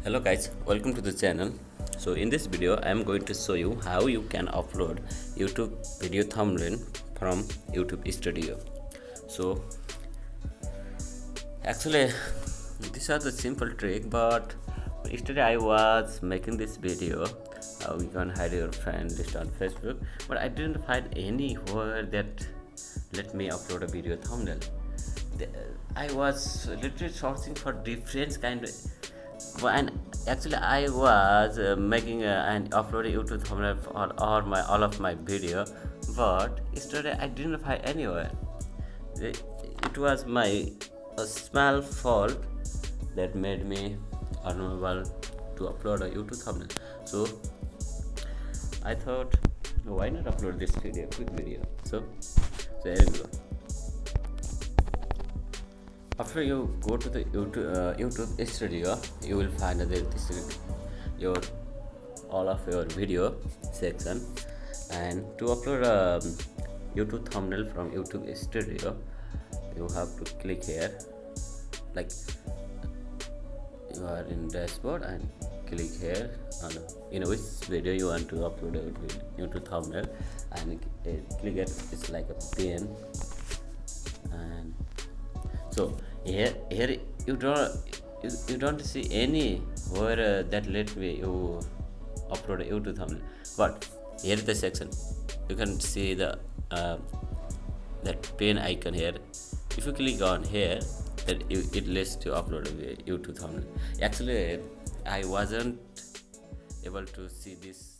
Hello guys, welcome to the channel. So in this video I am going to show you how you can upload YouTube video thumbnail from YouTube Studio. So actually these are the simple trick, but yesterday I was making this video how you can hide your friend list on Facebook, but I didn't find anywhere that let me upload a video thumbnail. I was literally searching for different kind of, and actually I was making and uploading YouTube thumbnail for all of my video, but yesterday I didn't find anywhere. It was my a small fault that made me unable to upload a YouTube thumbnail. So I thought, why not upload this video, quick video. So here we go. After you go to the YouTube Studio, you will find that this is your all of your video section, and to upload a YouTube thumbnail from YouTube Studio, you have to click here, like you are in dashboard, and click here on which video you want to upload a YouTube thumbnail, and click it. It's like a pen, and so here you don't see any where that let me you upload a YouTube thumbnail, but here is the section. You can see the that pen icon here. If you click on here, then it lists to upload a YouTube thumbnail. Actually I wasn't able to see this